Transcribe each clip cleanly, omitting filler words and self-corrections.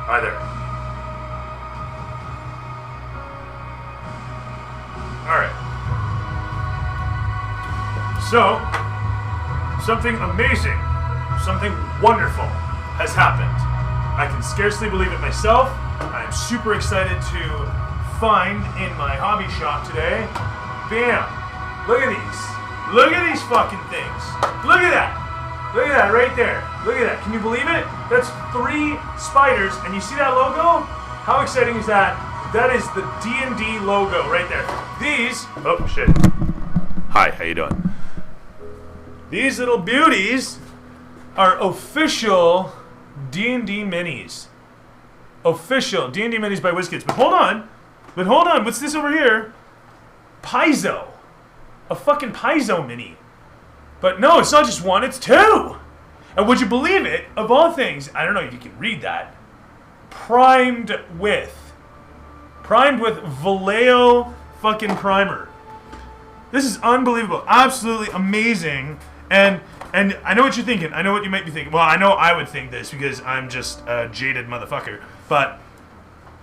Hi there. Alright. So, something amazing, something wonderful has happened. I can scarcely believe it myself. I am super excited to find in my hobby shop today. Bam! Look at these. Look at these fucking things. Look at that. Look at that right there. Look at that. Can you believe it? That's 3 spiders, and you see that logo? How exciting is that? That is the D&D logo right there. These... Oh, shit. Hi, how you doing? These little beauties are official D&D minis. Official D&D minis by WizKids. But hold on. What's this over here? Paizo. A fucking Paizo mini. But no, it's not just 1, it's 2. And would you believe it? Of all things, I don't know if you can read that. Primed with Vallejo fucking primer. This is unbelievable. Absolutely amazing. And I know what you're thinking. I know what you might be thinking. Well, I know I would think this because I'm just a jaded motherfucker. But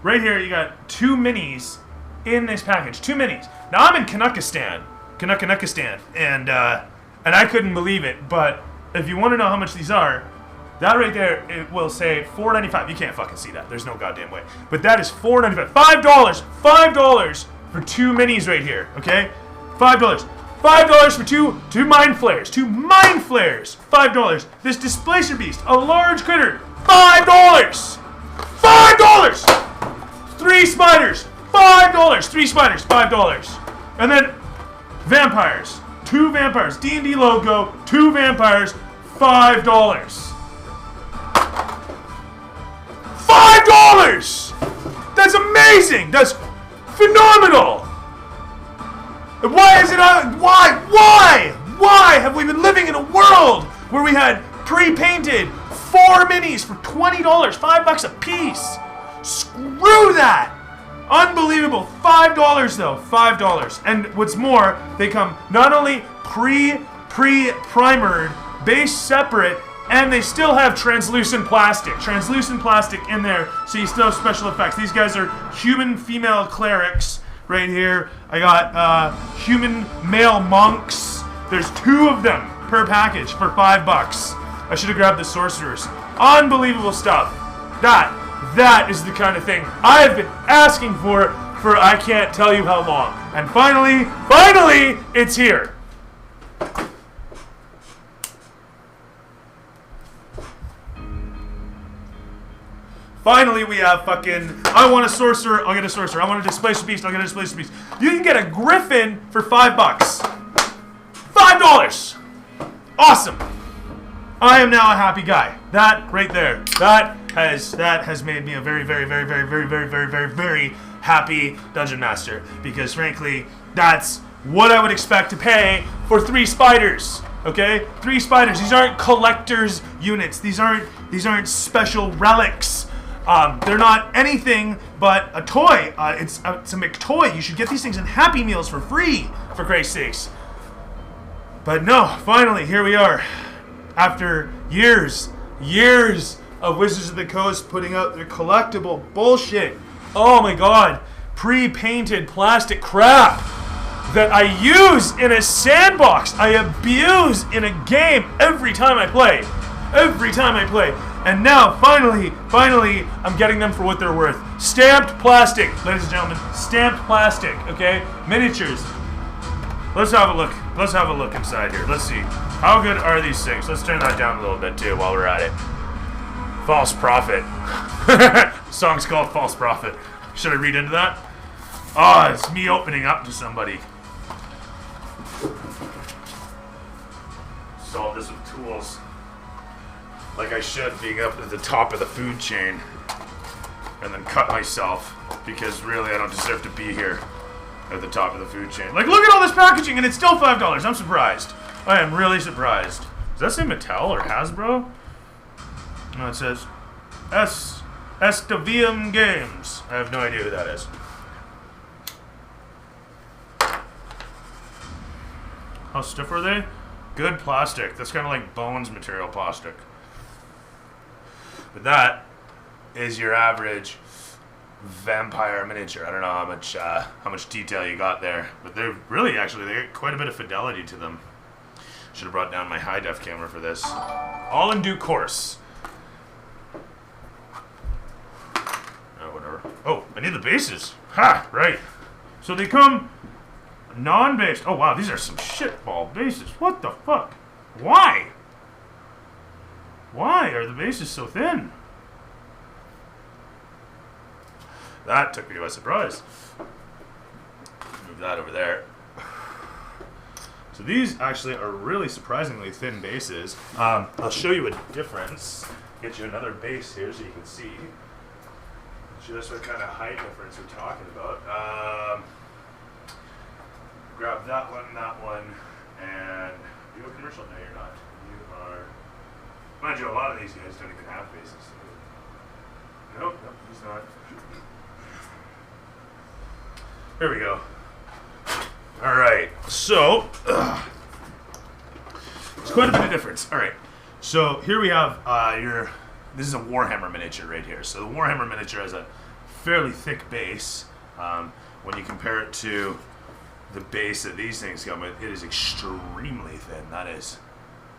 right here, you got 2 minis in this package. 2 minis. Now, I'm in Kanukistan. And I couldn't believe it. But if you want to know how much these are, that right there, it will say $4.95. You can't fucking see that. There's no goddamn way. But that is $4.95. $5 for 2 minis right here. Okay? $5. $5 for two mind flares. 2 mind flares. $5. This displacer beast, a large critter. $5. $5. 3 spiders. $5. 3 spiders. $5. And then vampires. 2 vampires. D&D logo. 2 vampires. $5. $5. That's amazing. That's phenomenal. Why is it why have we been living in a world where we had pre-painted 4 minis for $20, $5 a piece? Screw that! Unbelievable. $5 though, $5. And what's more, they come not only pre-primered, base separate, and they still have translucent plastic in there, so you still have special effects. These guys are human female clerics. Right here, I got human male monks. There's 2 of them per package for $5. I should have grabbed the sorcerers. Unbelievable stuff. That is the kind of thing I've been asking for I can't tell you how long. And finally, it's here. Finally, we have fucking... I want a sorcerer, I'll get a sorcerer. I want a displacer beast, I'll get a displacer beast. You can get a griffin for $5. $5! Awesome. I am now a happy guy. That right there. That has made me a very, very, very, very, very, very, very, very, very happy Dungeon Master. Because frankly, that's what I would expect to pay for 3 spiders. Okay? 3 spiders. These aren't collector's units. These aren't special relics. They're not anything but a toy. It's a McToy. You should get these things in Happy Meals for free, for Christ's sakes. But no, finally, here we are. After years of Wizards of the Coast putting out their collectible bullshit. Oh my god. Pre-painted plastic crap that I use in a sandbox. I abuse in a game every time I play. And now, finally, I'm getting them for what they're worth. Stamped plastic, ladies and gentlemen. Stamped plastic, okay? Miniatures. Let's have a look. Let's have a look inside here. Let's see. How good are these things? Let's turn that down a little bit, too, while we're at it. False Prophet. The song's called False Prophet. Should I read into that? Oh, it's me opening up to somebody. Solve this with tools. Like I should, being up at the top of the food chain. And then cut myself. Because really, I don't deserve to be here. At the top of the food chain. Like, look at all this packaging and it's still $5. I'm surprised. I am really surprised. Does that say Mattel or Hasbro? No, it says Estavium Games. I have no idea who that is. How stiff are they? Good plastic. That's kind of like Bones material plastic. But that is your average vampire miniature. I don't know how much detail you got there, but they're really actually they get quite a bit of fidelity to them. Should have brought down my high def camera for this. All in due course. Oh, whatever. Oh, I need the bases. Ha! Right. So they come non-based. Oh wow, these are some shitball bases. What the fuck? Why? Why are the bases so thin? That took me by surprise. Move that over there. So these actually are really surprisingly thin bases. I'll show you a difference. Get you another base here so you can see just what kind of height difference we're talking about. Grab that one, and you a commercial? No, you're not. You are. Mind you, a lot of these guys don't even have bases. Nope, he's not. There we go. All right, so it's quite a bit of difference. All right, so here we have this is a Warhammer miniature right here. So the Warhammer miniature has a fairly thick base. When you compare it to the base that these things come with, it is extremely thin. That is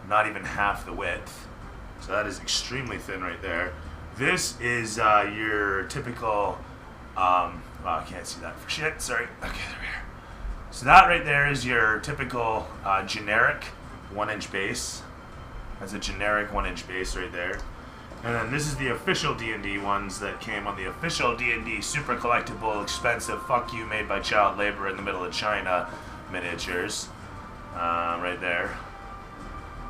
not even half the width. So that is extremely thin right there. This is your typical, wow, I can't see that for shit, sorry. Okay, there we are. So that right there is your typical generic 1-inch base. That's a generic 1-inch base right there. And then this is the official D&D ones that came on the official D&D super collectible, expensive, fuck you, made by child labor in the middle of China miniatures. Right there.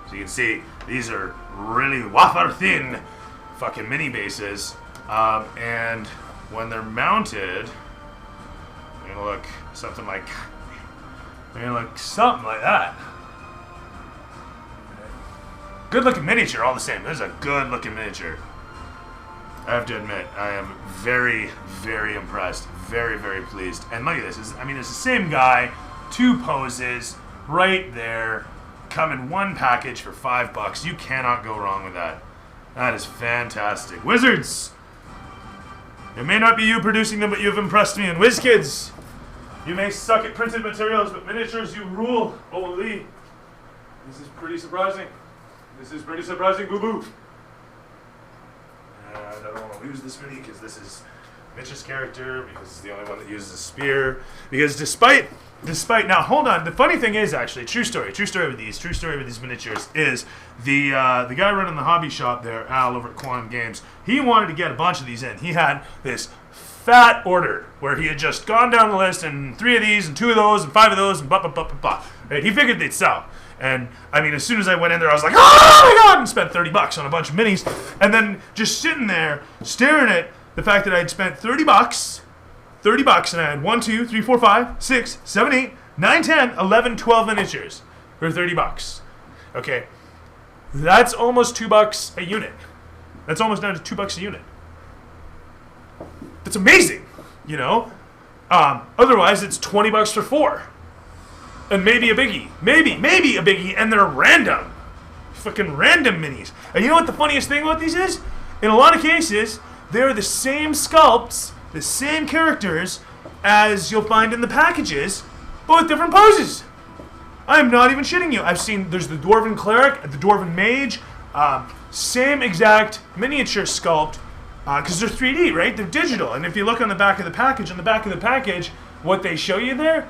So you can see, these are really wafer thin fucking mini bases. And when they're mounted, they're gonna look something like that. Good looking miniature all the same. This is a good looking miniature. I have to admit, I am very, very impressed. Very, very pleased. And look at this. It's the same guy, 2 poses, right there. Come in one package for $5. You cannot go wrong with that. That is fantastic. Wizards! It may not be you producing them, but you've impressed me. And WizKids, you may suck at printed materials, but miniatures, you rule. Holy. This is pretty surprising. This is pretty surprising, boo-boo. And I don't want to lose this mini because this is Mitch's character, because it's the only one that uses a spear. Because despite now, hold on. The funny thing is, actually, true story with these miniatures is the guy running the hobby shop there, Al, over at Quantum Games. He wanted to get a bunch of these in. He had this fat order where he had just gone down the list and 3 of these and 2 of those and 5 of those and blah. Right? He figured they'd sell. And as soon as I went in there, I was like, oh my god, and spent $30 on a bunch of minis. And then just sitting there staring at the fact that I'd spent $30, and I had 1, 2, 3, 4, 5, 6, 7, 8, 9, 10, 11, 12 miniatures for $30. Okay, that's almost $2 a unit. That's almost down to $2 a unit. That's amazing, you know. Otherwise, it's $20 for 4, and maybe a biggie, maybe a biggie, and they're random, fucking random minis. And you know what the funniest thing about these is? In a lot of cases, they're the same sculpts, the same characters as you'll find in the packages, but with different poses. I'm not even shitting you. I've seen, there's the Dwarven Cleric, the Dwarven Mage, same exact miniature sculpt, because they're 3D, right? They're digital. And if you look on the back of the package, what they show you there,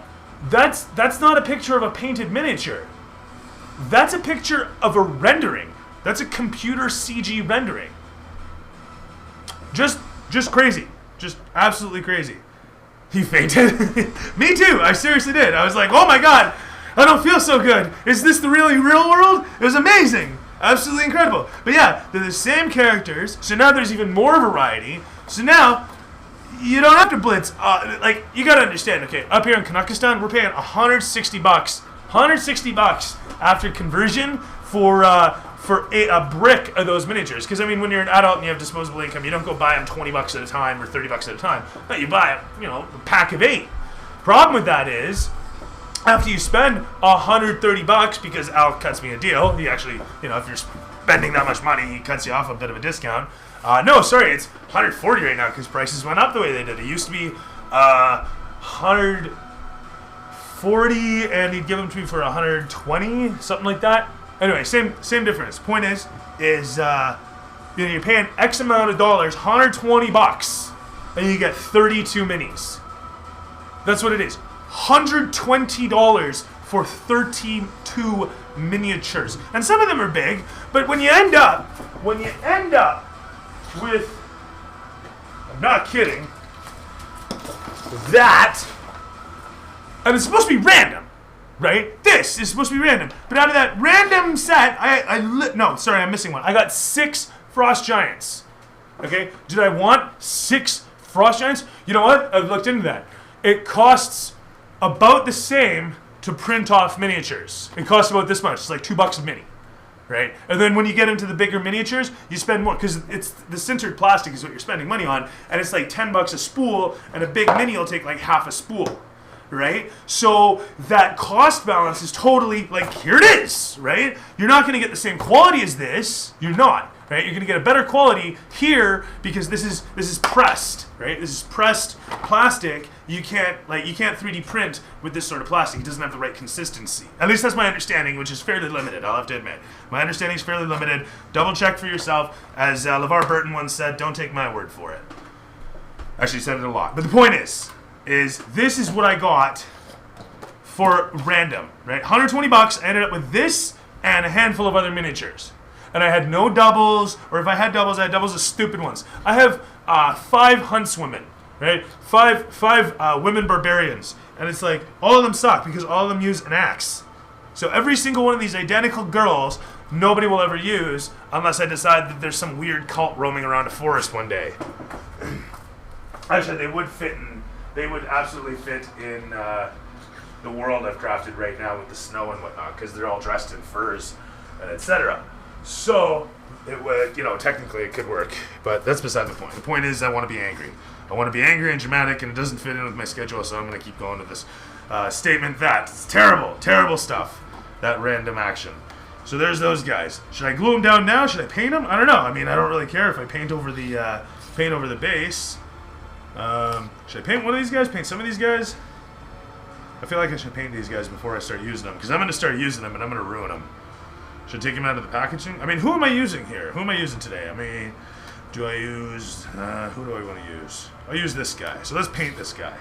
that's not a picture of a painted miniature. That's a picture of a rendering. That's a computer CG rendering. Just crazy. Just absolutely crazy. He fainted. Me too. I seriously did. I was like, oh my god, I don't feel so good. Is this the really real world? It was amazing. Absolutely incredible. But yeah, they're the same characters, so now there's even more variety. So now, you don't have to blitz. You gotta understand, okay, up here in Kazakhstan, we're paying $160. $160 after conversion for a brick of those miniatures. Because, when you're an adult and you have disposable income, you don't go buy them $20 at a time or $30 at a time. No, you buy, a pack of 8. Problem with that is, after you spend $130, because Al cuts me a deal, he actually, if you're spending that much money, he cuts you off a bit of a discount. No, sorry, it's 140 right now because prices went up the way they did. It used to be 140, and he'd give them to me for 120, something like that. Anyway, same difference. Point is you're paying X amount of dollars, $120, and you get 32 minis. That's what it is. $120 for 32 miniatures, and some of them are big. But when you end up with, I'm not kidding, that, and it's supposed to be random, right? This is supposed to be random. But out of that random set, no, sorry, I'm missing one. I got 6 Frost Giants. Okay, did I want 6 Frost Giants? You know what? I've looked into that. It costs about the same to print off miniatures. It costs about this much. It's like $2 a mini, right? And then when you get into the bigger miniatures, you spend more because it's the sintered plastic is what you're spending money on, and it's like $10 a spool, and a big mini will take like half a spool, right? So that cost balance is totally like, here it is, right? You're not going to get the same quality as this. You're not, right? You're going to get a better quality here because this is pressed, right? This is pressed plastic. You can't 3D print with this sort of plastic. It doesn't have the right consistency. At least that's my understanding, which is fairly limited, I'll have to admit. My understanding is fairly limited. Double check for yourself. As LeVar Burton once said, don't take my word for it. Actually said it a lot. But the point is this is what I got for random, right? $120. I ended up with this and a handful of other miniatures. And I had no doubles, or if I had doubles of stupid ones. I have 5 huntswomen, right? Five women barbarians. And it's like, all of them suck because all of them use an axe. So every single one of these identical girls, nobody will ever use unless I decide that there's some weird cult roaming around a forest one day. Actually, they would absolutely fit in the world I've crafted right now with the snow and whatnot, because they're all dressed in furs and etc. So it would, technically it could work, but that's beside the point. The point is I want to be angry. I want to be angry and dramatic, and it doesn't fit in with my schedule, so I'm going to keep going to this statement that it's terrible, terrible stuff, that random action. So there's those guys. Should I glue them down now? Should I paint them? I don't know. I mean, I don't really care if I paint over the base. Should I paint one of these guys? Paint some of these guys? I feel like I should paint these guys before I start using them, because I'm going to start using them and I'm going to ruin them. Should I take them out of the packaging? I mean, who am I using here? Who am I using today? I mean, do I use... who do I want to use? I'll use this guy. So let's paint this guy.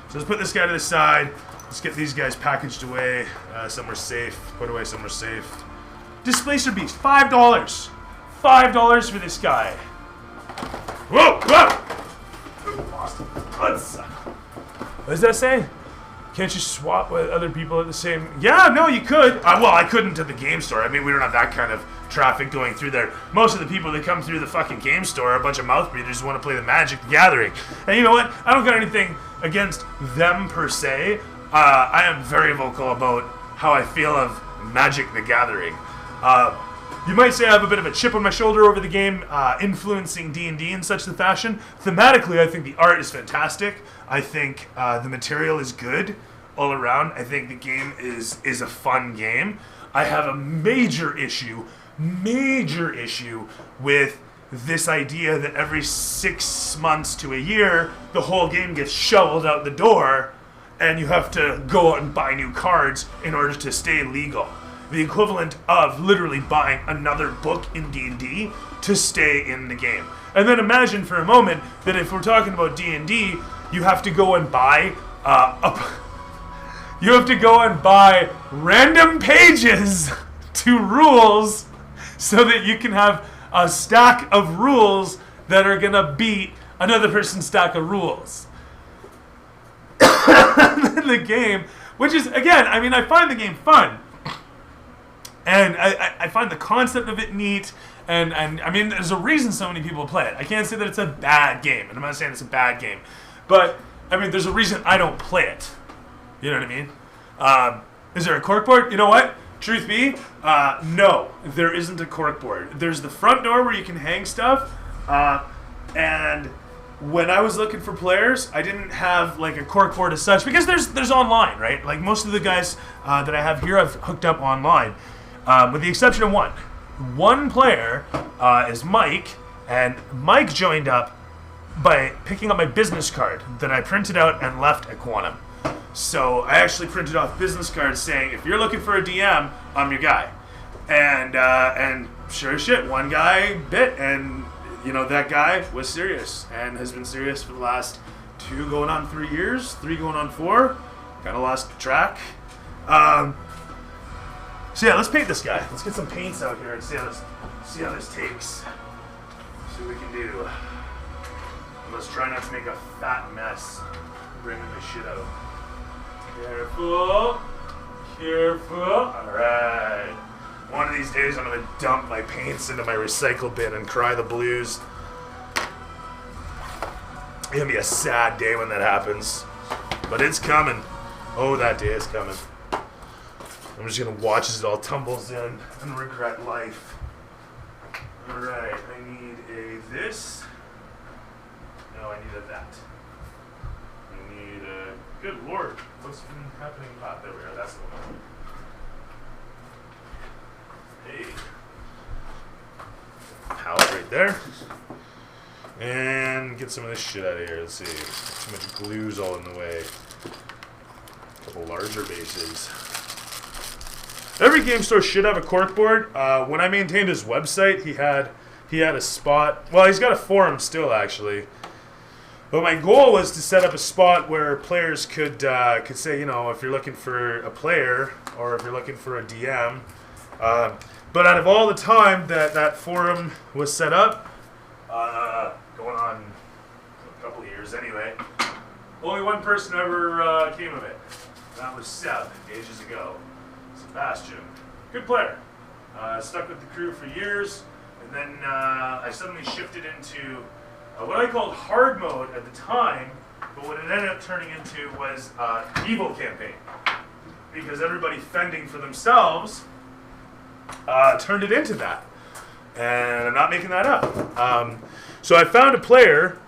So let's put this guy to the side. Let's get these guys packaged away somewhere safe. Put away somewhere safe. Displacer Beast, $5. $5 for this guy. Whoa! Whoa! What does that say? Can't you swap with other people at the same... Yeah, no, you could. Well, I couldn't at the game store. I mean, we don't have that kind of traffic going through there. Most of the people that come through the fucking game store are a bunch of mouth breathers who want to play the Magic the Gathering. And you know what? I don't got anything against them per se. I am very vocal about how I feel of Magic the Gathering. You might say I have a bit of a chip on my shoulder over the game, influencing D&D in such the fashion. Thematically, I think the art is fantastic. I think the material is good all around. I think the game is a fun game. I have a major issue with this idea that every 6 months to a year, the whole game gets shoveled out the door, and you have to go out and buy new cards in order to stay legal. The equivalent of literally buying another book in D&D to stay in the game. And then imagine for a moment that if we're talking about D&D, you have to go and buy random pages to rules so that you can have a stack of rules that are gonna beat another person's stack of rules. The game, which is, again, I mean, I find the game fun. And I find the concept of it neat, and I mean, there's a reason so many people play it. I can't say that it's a bad game, and I'm not saying it's a bad game, but, I mean, there's a reason I don't play it. You know what I mean? Is there a corkboard? You know what? Truth be, no, there isn't a corkboard. There's the front door where you can hang stuff, and when I was looking for players, I didn't have like a corkboard as such, because there's online, right? Like most of the guys that I have here, I've hooked up online. With the exception of one, One player is Mike, and Mike joined up by picking up my business card that I printed out and left at Quantum. So I actually printed off business cards saying, if you're looking for a DM, I'm your guy. And sure as shit, one guy bit, and that guy was serious and has been serious for the last 2 going on 3 years, 3 going on 4. Kind of lost track. So yeah, let's paint this guy. Let's get some paints out here and see how this takes. See what we can do. Let's try not to make a fat mess bringing my shit out. Careful. Careful. Alright. One of these days I'm going to dump my paints into my recycle bin and cry the blues. It's going to be a sad day when that happens. But it's coming. Oh, that day is coming. I'm just going to watch as it all tumbles in and regret life. Alright, I need a this. No, I need a that. I need a... Good lord, what's been happening? Ah, there we are, that's the one. Hey. Palette right there. And get some of this shit out of here. Let's see. Too much glue's all in the way. A couple larger bases. Every game store should have a corkboard. When I maintained his website, he had a spot. Well, he's got a forum still, actually. But my goal was to set up a spot where players could say, if you're looking for a player or if you're looking for a DM. But out of all the time that forum was set up, going on a couple of years anyway, only one person ever came of it. That was Seb, ages ago. Sebastian. Good player. Stuck with the crew for years, and then I suddenly shifted into what I called hard mode at the time, but what it ended up turning into was evil campaign. Because everybody fending for themselves turned it into that. And I'm not making that up. So I found a player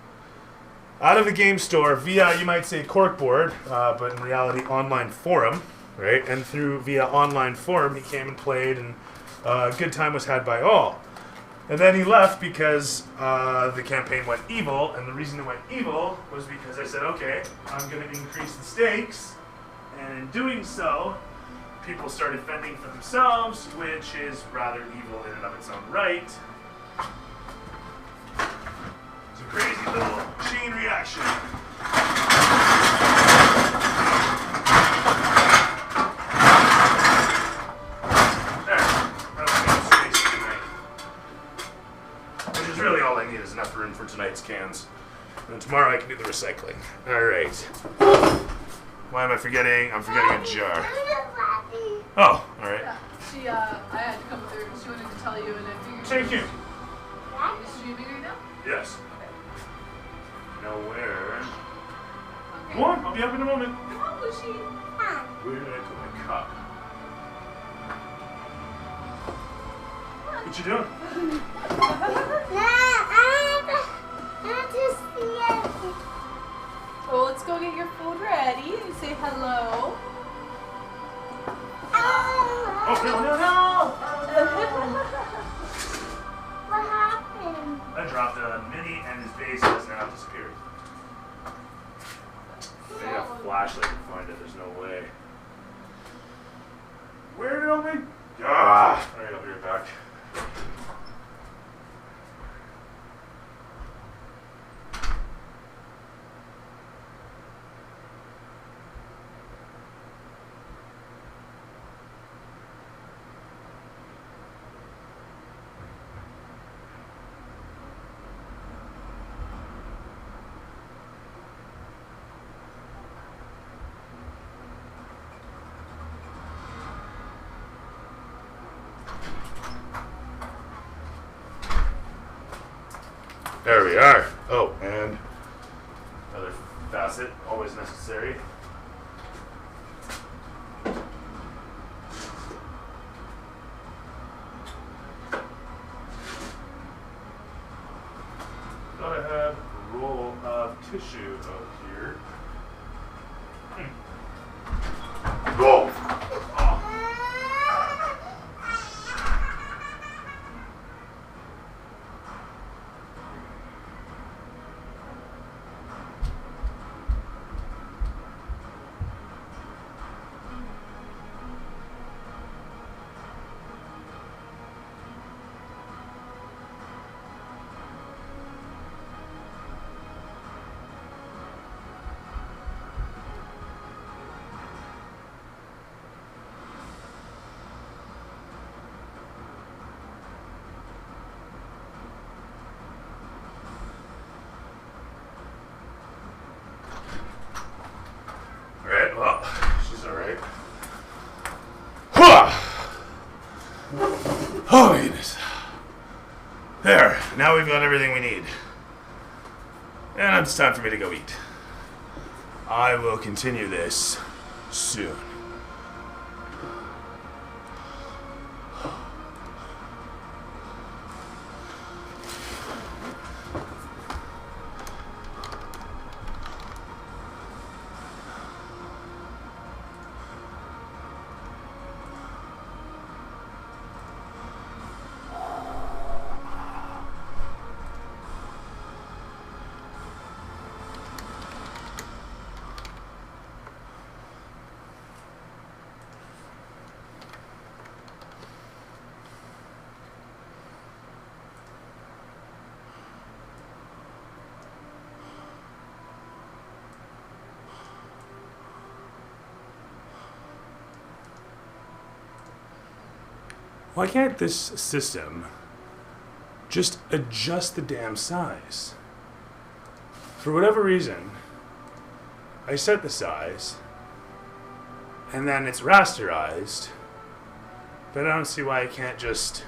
out of the game store via, you might say, corkboard, but in reality, online forum, right? And via online forum, he came and played, and a good time was had by all. And then he left because the campaign went evil, and the reason it went evil was because I said, okay, I'm going to increase the stakes, and in doing so, people started fending for themselves, which is rather evil in and of its own right. It's a crazy little chain reaction. Really all I need is enough room for tonight's cans. And tomorrow I can do the recycling. Alright. Why am I forgetting? I'm forgetting a jar. Oh, alright. Yeah, I had to come with her because she wanted to tell you, and I figured... Thank you. Are you streaming right now? Yes. Okay. Now where? Okay. Go on, I'll be up in a moment. Come on, Bushy. Where did I put my cup? What you doing? Well, let's go get your food ready and say hello. Oh, no. What happened? I dropped a mini and his base has now disappeared. I need a flashlight to find it, there's no way. Where did all my... Ah! Alright, I'll be right back. There we are. Oh, and another facet, always necessary. Thought I had a roll of tissue out here. Whoa! Oh. Oh my goodness. There, now we've got everything we need. And it's time for me to go eat. I will continue this soon. Why can't this system just adjust the damn size? For whatever reason, I set the size, and then it's rasterized, but I don't see why I can't just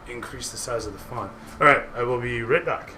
increase the size of the font. Alright, I will be right back.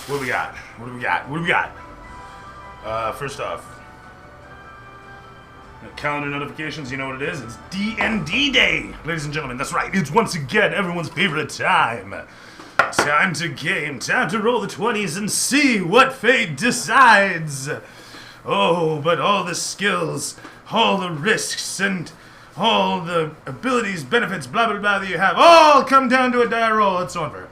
What do we got? What do we got? What do we got? First off, calendar notifications, you know what it is? It's D&D Day, ladies and gentlemen. That's right. It's once again everyone's favorite time. Time to game. Time to roll the 20s and see what fate decides. Oh, but all the skills, all the risks, and all the abilities, benefits, blah, blah, blah that you have all come down to a die roll. It's over.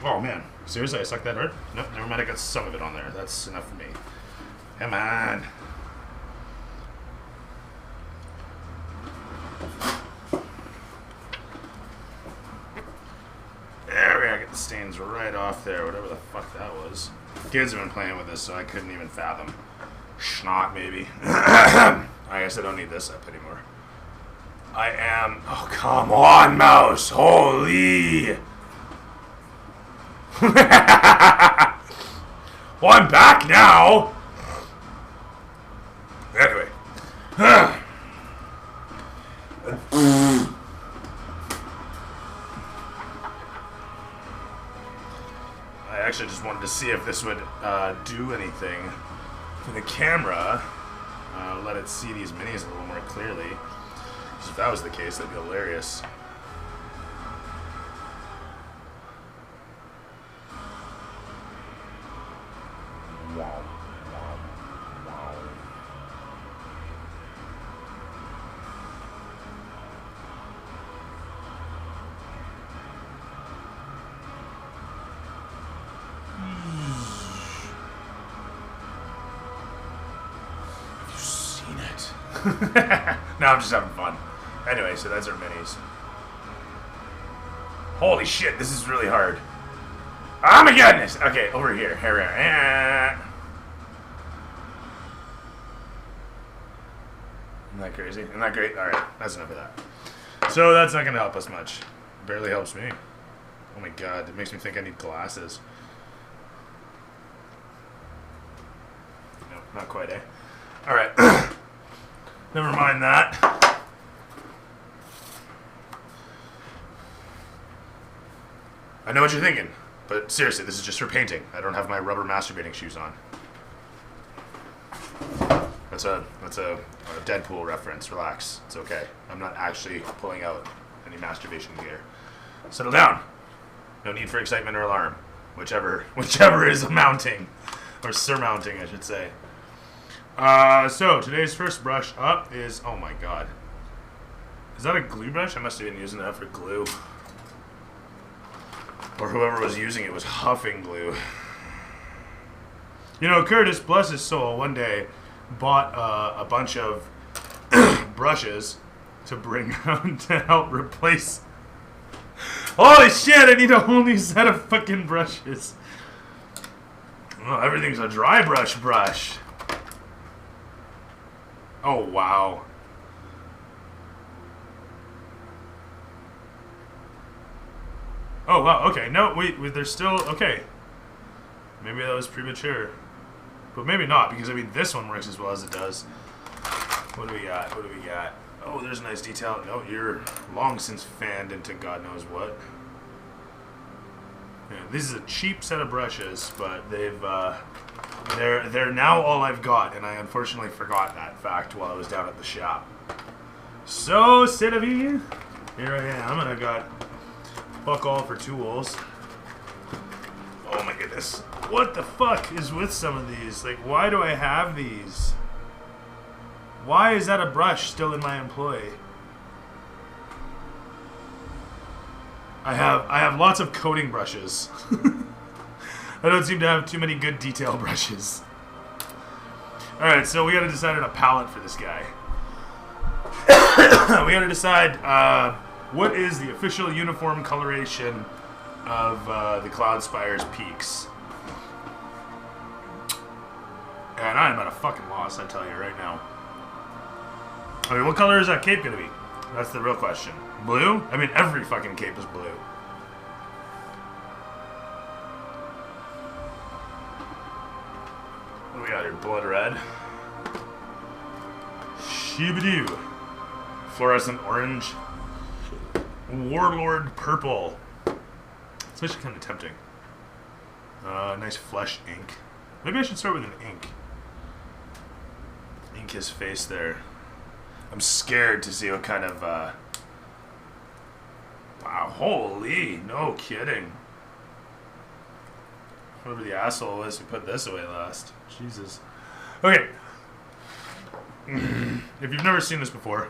Oh, man. Seriously, I sucked that hard? Nope, never mind. I got some of it on there. That's enough for me. Come on. There we go. Get the stains right off there. Whatever the fuck that was. Kids have been playing with this, so I couldn't even fathom. Schnock, maybe. I guess I don't need this up anymore. I am... Oh, come on, mouse. Holy... Well, I'm back now. Anyway. I actually just wanted to see if this would do anything for the camera. Let it see these minis a little more clearly. Because if that was the case, that'd be hilarious. No, I'm just having fun. Anyway, so that's our minis. Holy shit, this is really hard. Oh my goodness! Okay, over here. Isn't that crazy? Isn't that great? Alright, that's enough of that. So that's not going to help us much. Barely helps me. Oh my god, it makes me think I need glasses. No, not quite, eh? Alright. Never mind that. I know what you're thinking, but seriously, this is just for painting. I don't have my rubber masturbating shoes on. That's a Deadpool reference. Relax. It's okay. I'm not actually pulling out any masturbation gear. Settle down. No need for excitement or alarm. Whichever is mounting. Or surmounting, I should say. So today's first brush up is, oh my god. Is that a glue brush? I must have been using that for glue. Or whoever was using it was huffing glue. You know, Curtis, bless his soul, one day bought a bunch of brushes to bring out to help replace. Holy shit, I need a whole new set of fucking brushes. Oh, everything's a dry brush. Oh, wow. Oh, wow, okay. No, wait, there's still... Okay. Maybe that was premature. But maybe not, because, I mean, this one works as well as it does. What do we got? Oh, there's a nice detail. No, you're long since fanned into God knows what. Yeah, this is a cheap set of brushes, but they're now all I've got, and I unfortunately forgot that fact while I was down at the shop. So, c'est la vie. Here I am, and I got fuck all for tools. Oh my goodness. What the fuck is with some of these? Like, why do I have these? Why is that a brush still in my employ? I have lots of coating brushes. I don't seem to have too many good detail brushes. Alright, so we gotta decide on a palette for this guy. We gotta decide what is the official uniform coloration of the Cloud Spire's peaks. And I'm at a fucking loss, I tell you right now. I mean, what color is that cape gonna be? That's the real question. Blue? I mean, every fucking cape is blue. What do we got here? Blood red. Shibadoo. Fluorescent orange. Warlord purple. It's actually kind of tempting. Nice flesh ink. Maybe I should start with an ink. Ink his face there. I'm scared to see what kind of, wow, holy, no kidding. Whoever the asshole was who put this away last. Jesus. Okay. If you've never seen this before,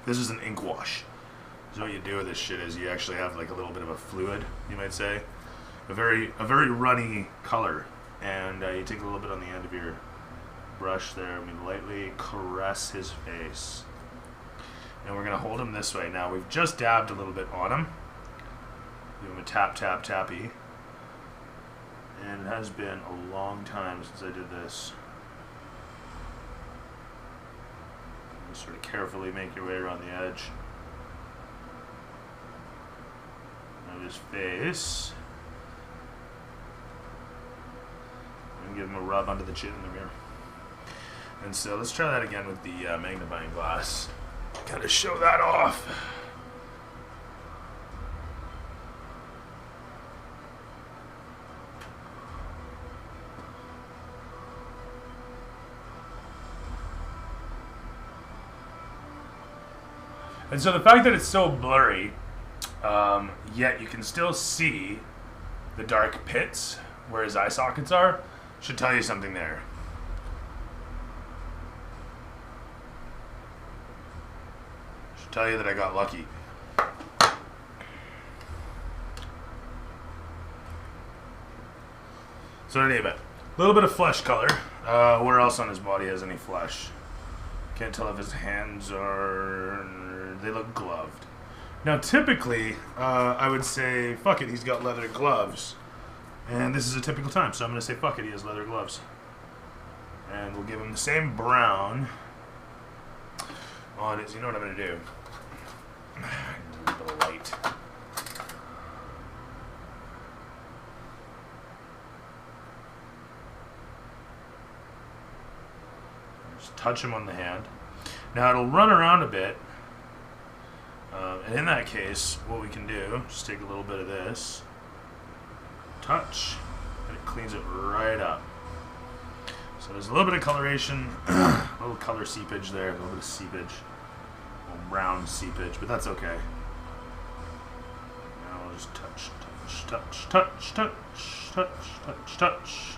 this is an ink wash. So what you do with this shit is you actually have like a little bit of a fluid, you might say. A very runny color. And you take a little bit on the end of your brush there and we lightly caress his face. And we're going to hold him this way. Now we've just dabbed a little bit on him. Give him a tap, tap, tappy. And it has been a long time since I did this. Just sort of carefully make your way around the edge of his face. And give him a rub under the chin in the mirror. And so let's try that again with the magnifying glass. Kind of show that off. And so the fact that it's so blurry, yet you can still see the dark pits where his eye sockets are, should tell you something there. Should tell you that I got lucky. So in any event, a little bit of flesh color. Where else on his body has any flesh? Can't tell if his hands are... They look gloved. Now typically, I would say, fuck it, he's got leather gloves. And this is a typical time, so I'm going to say fuck it, he has leather gloves. And we'll give him the same brown on his... You know what I'm going to do? A little bit of light. Just touch him on the hand. Now it'll run around a bit. And in that case, what we can do, just take a little bit of this, touch, and it cleans it right up. So there's a little bit of coloration, a little color seepage there, a little bit of seepage, a little brown seepage, but that's okay. Now we'll just touch, touch, touch, touch, touch, touch, touch, touch,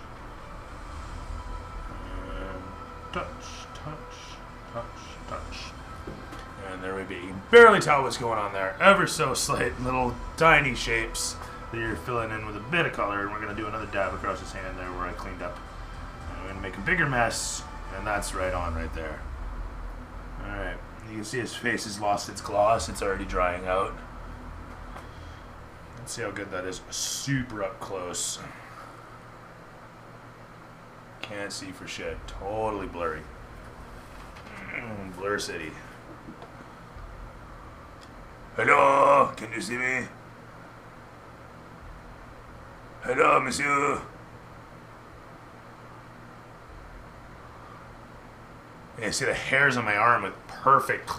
and touch, touch, touch, touch. And there we be. You can barely tell what's going on there. Ever so slight little tiny shapes that you're filling in with a bit of color. And we're going to do another dab across his hand there where I cleaned up. And I'm going to make a bigger mess. And that's right on right there. Alright. You can see his face has lost its gloss. It's already drying out. Let's see how good that is. Super up close. Can't see for shit. Totally blurry. Blur City. Hello, can you see me? Hello, monsieur. Yeah, see the hairs on my arm with perfect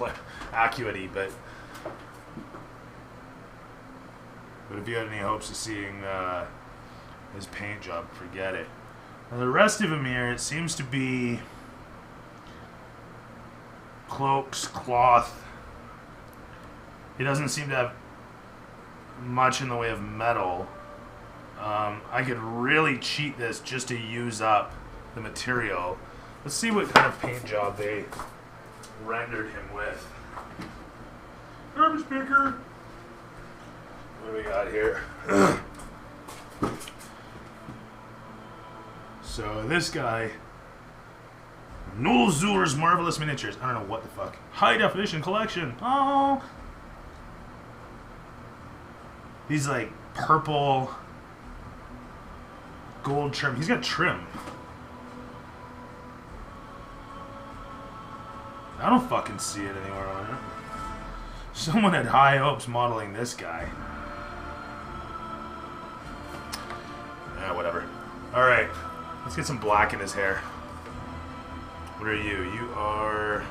acuity, but if you had any hopes of seeing his paint job, forget it. Now the rest of him here, it seems to be cloaks, cloth. He doesn't seem to have much in the way of metal. I could really cheat this just to use up the material. Let's see what kind of paint job they rendered him with. Garbage picker. What do we got here? So this guy, Doolz's Marvelous Miniatures. I don't know what the fuck. High definition collection. Oh. He's like purple, gold trim. He's got trim. I don't fucking see it anywhere on it. Someone had high hopes modeling this guy. Yeah, whatever. Alright, let's get some black in his hair. What are you? You are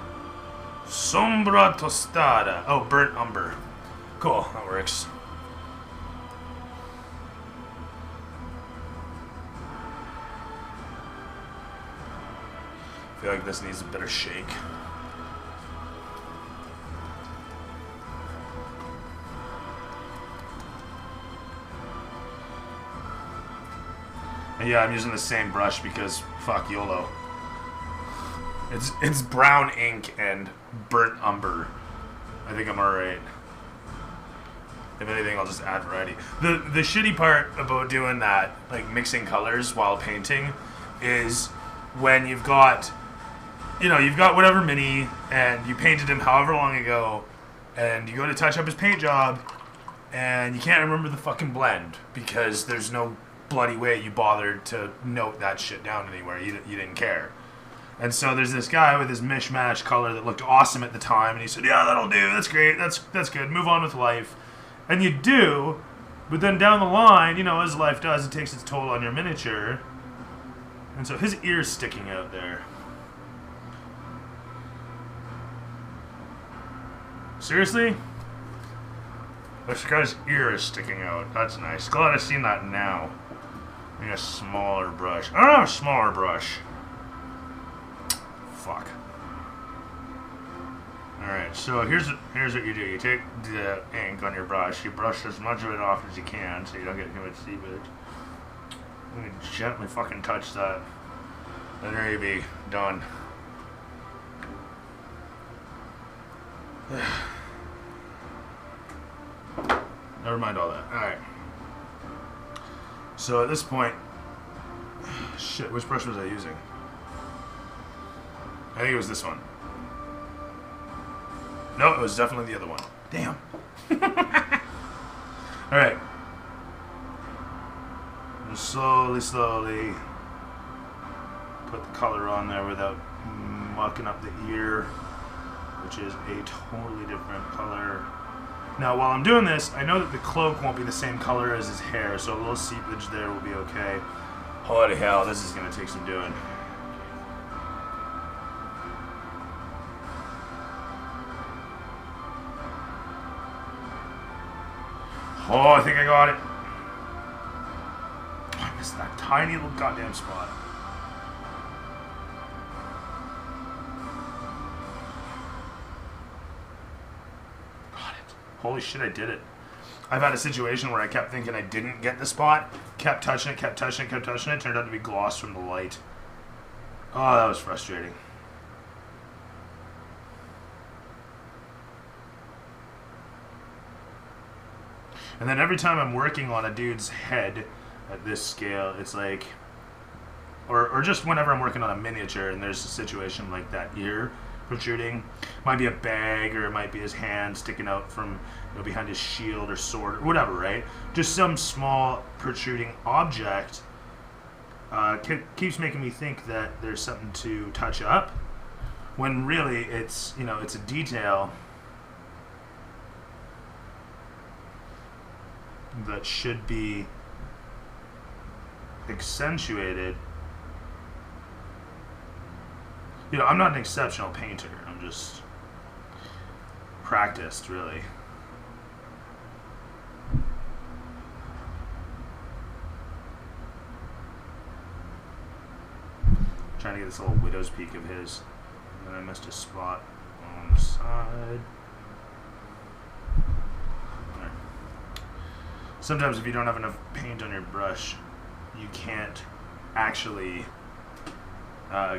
Sombra Tostada. Oh, burnt umber. Cool, that works. I feel like this needs a better shake. And yeah, I'm using the same brush because fuck YOLO. It's brown ink and burnt umber. I think I'm alright. If anything, I'll just add variety. The shitty part about doing that, like mixing colors while painting, is when you've got, you know, you've got whatever mini and you painted him however long ago, and you go to touch up his paint job, and you can't remember the fucking blend because there's no bloody way you bothered to note that shit down anywhere. You didn't care. And so there's this guy with his mishmash color that looked awesome at the time, and he said, yeah, that'll do, that's great, that's good, move on with life. And you do, but then down the line, you know, as life does, it takes its toll on your miniature. And so his ear's sticking out there. Seriously? This guy's ear is sticking out. That's nice. Glad I've seen that now. I need a smaller brush. I don't have a smaller brush. Fuck. Alright, so here's what you do. You take the ink on your brush, you brush as much of it off as you can so you don't get too much seepage. You gently fucking touch that. And there you be. Done. Never mind all that. Alright. So at this point... Shit, which brush was I using? I think it was this one. No, it was definitely the other one. Damn. Alright. Just slowly put the color on there without mucking up the ear, which is a totally different color. Now, while I'm doing this, I know that the cloak won't be the same color as his hair, so a little seepage there will be okay. Holy hell, this is going to take some doing. Oh, I think I got it. Oh, I missed that tiny little goddamn spot. Got it. Holy shit, I did it. I've had a situation where I kept thinking I didn't get the spot, kept touching it, turned out to be gloss from the light. Oh, that was frustrating. And then every time I'm working on a dude's head at this scale, it's like, or just whenever I'm working on a miniature and there's a situation like that ear protruding, might be a bag or it might be his hand sticking out from, you know, behind his shield or sword or whatever, right? Just some small protruding object keeps making me think that there's something to touch up, when really it's, you know, it's a detail that should be accentuated. You know, I'm not an exceptional painter. I'm just practiced, really. Trying to get this little widow's peak of his. And then I missed a spot on the side. Sometimes if you don't have enough paint on your brush, you can't actually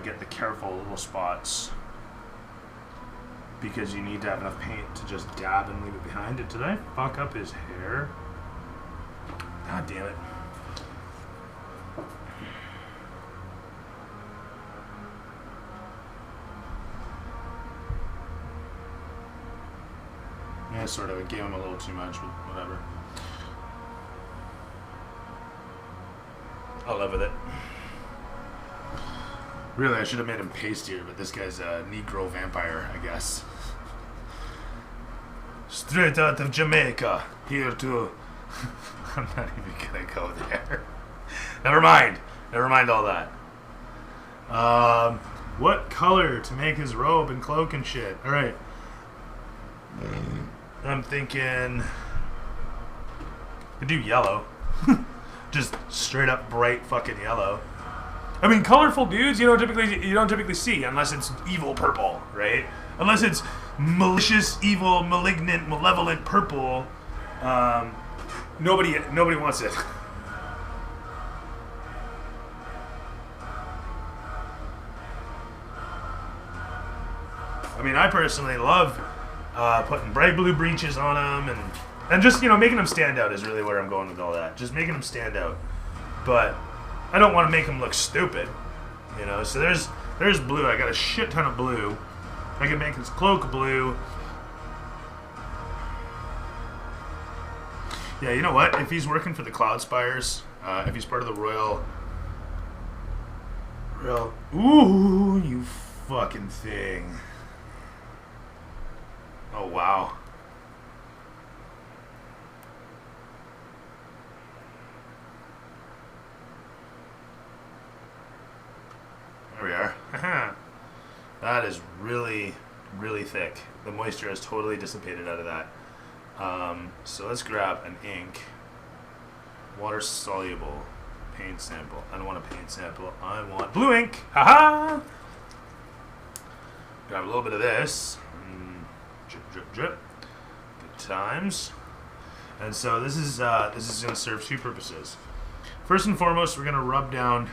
get the careful little spots because you need to have enough paint to just dab and leave it behind it. Did I fuck up his hair? God damn it. Yeah, sort of. I gave him a little too much, but whatever. I'll live with it. Really, I should have made him pastier, but this guy's a Negro vampire, I guess. Straight out of Jamaica, here to... I'm not even gonna go there. Never mind all that. What color to make his robe and cloak and shit? Alright. I'm thinking... I could do yellow. Just straight up bright fucking yellow. I mean, colorful dudes you don't typically see unless it's evil purple, right? Unless it's malicious, evil, malignant, malevolent purple. Nobody wants it. I mean, I personally love putting bright blue breeches on them and just, making them stand out is really where I'm going with all that. Just making them stand out. But I don't want to make them look stupid, So there's blue. I got a shit ton of blue. I can make his cloak blue. Yeah, you know what? If he's working for the Cloud Spires, if he's part of the Royal... Ooh, you fucking thing. Oh, wow. There we are. That is really, really thick. The moisture has totally dissipated out of that. So let's grab an ink. Water soluble. Paint sample. I don't want a paint sample. I want blue ink. Haha! Grab a little bit of this. Drip, drip, drip. Good times. And so this is going to serve two purposes. First and foremost, we're going to rub down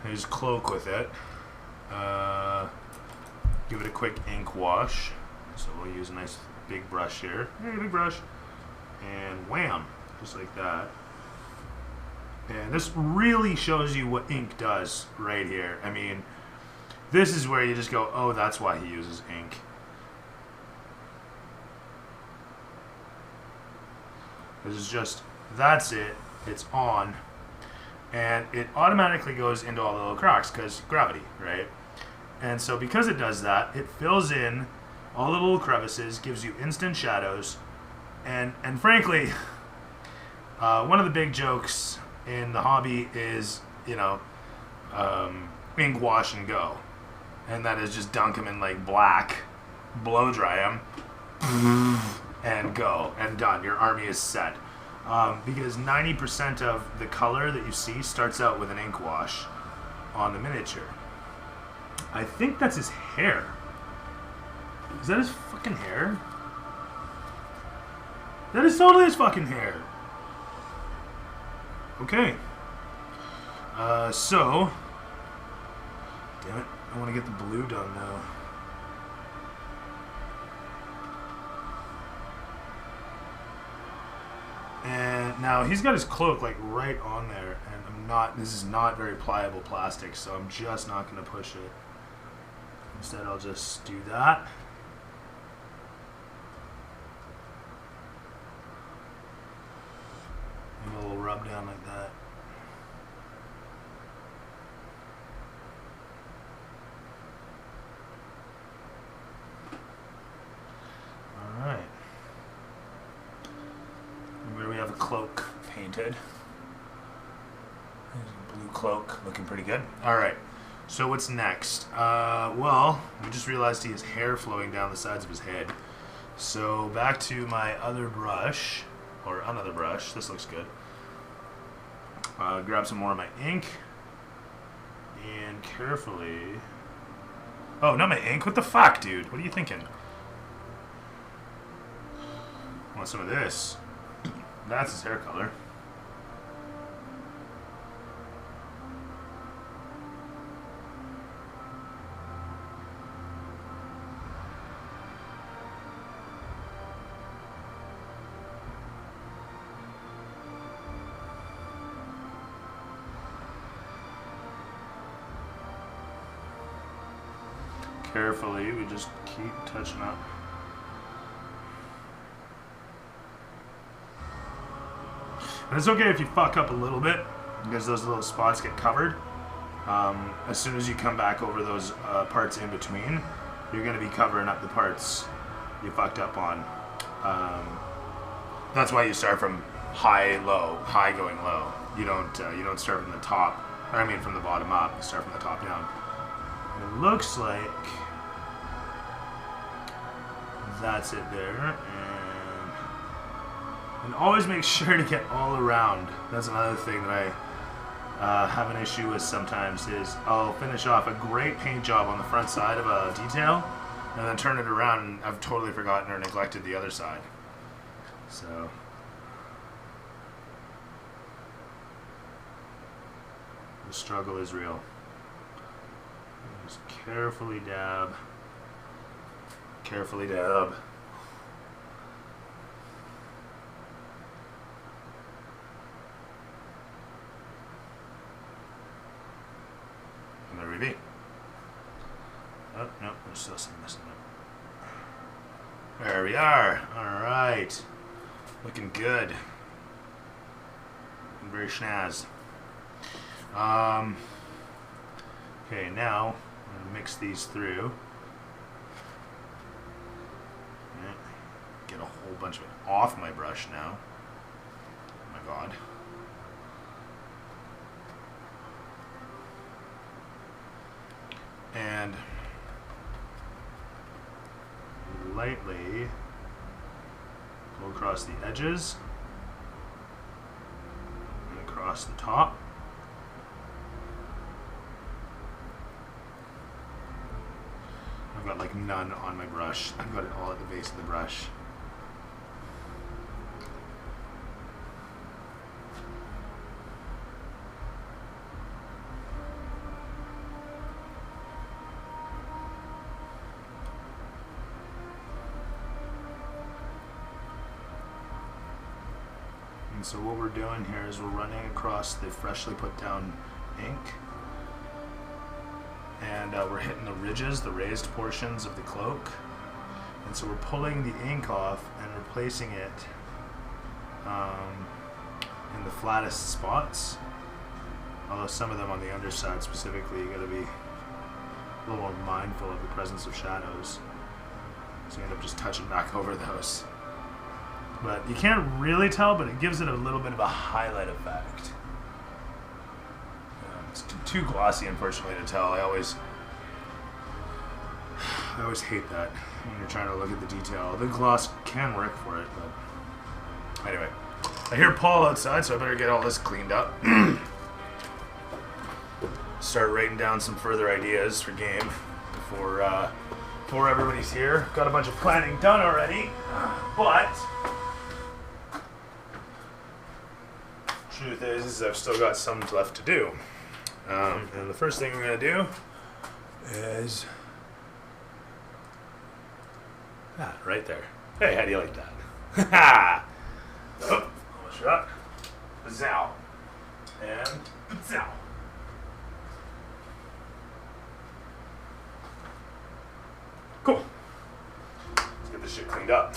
his cloak with it. Give it a quick ink wash. So we'll use a nice big brush here. Hey, big brush. And wham. Just like that. And this really shows you what ink does right here. I mean, this is where you just go, oh, that's why he uses ink. This is just, that's it. It's on. And it automatically goes into all the little cracks because gravity, right? And so because it does that, it fills in all the little crevices, gives you instant shadows, and frankly, one of the big jokes in the hobby is, ink wash and go. And that is just dunk them in like black, blow dry them, and go, and done. Your army is set. Because 90% of the color that you see starts out with an ink wash on the miniature. I think that's his hair. Is that his fucking hair? That is totally his fucking hair. Okay. So... Damn it. I want to get the blue done now. And now he's got his cloak like right on there, and this is not very pliable plastic, so I'm just not going to push it. Instead, I'll just do that. And a little rub down like that. Alright. Where we have a cloak painted. There's a blue cloak, looking pretty good. Alright, so what's next? Well, we just realized he has hair flowing down the sides of his head. So back to my other brush, or another brush. This looks good. Grab some more of my ink. And carefully... Oh, not my ink? What the fuck, dude? What are you thinking? I want some of this. That's his hair color. Carefully, we just keep touching up. And it's okay if you fuck up a little bit, because those little spots get covered. As soon as you come back over those parts in between, you're going to be covering up the parts you fucked up on. That's why you start from high, low, high going low. You don't start from the top. I mean from the bottom up. You start from the top down. It looks like that's it there. And always make sure to get all around. That's another thing that have an issue with sometimes is I'll finish off a great paint job on the front side of a detail and then turn it around and I've totally forgotten or neglected the other side. So the struggle is real. Just carefully dab. Carefully dab. And there we be. Oh, no, there's still some missing up. There we are. Alright. Looking good. Looking very schnaz. Okay, now I'm going to mix these through. Okay. Get a whole bunch of it off my brush now. Oh my god. And lightly go across the edges and across the top. I've got like none on my brush. I've got it all at the base of the brush. And so what we're doing here is we're running across the freshly put down ink. And we're hitting the ridges, the raised portions of the cloak. And so we're pulling the ink off and replacing it in the flattest spots. Although some of them on the underside specifically, you gotta be a little more mindful of the presence of shadows. So you end up just touching back over those. But you can't really tell, but it gives it a little bit of a highlight effect. It's too glossy, unfortunately, to tell. I always hate that when you're trying to look at the detail. The gloss can work for it, but anyway. I hear Paul outside, so I better get all this cleaned up. Start writing down some further ideas for game before everybody's here. Got a bunch of planning done already, but truth is I've still got some left to do. And the first thing I'm going to do is that right there. Hey, how do you like that? Ha! Oh, almost shot. Zow. And zow. Cool. Let's get this shit cleaned up.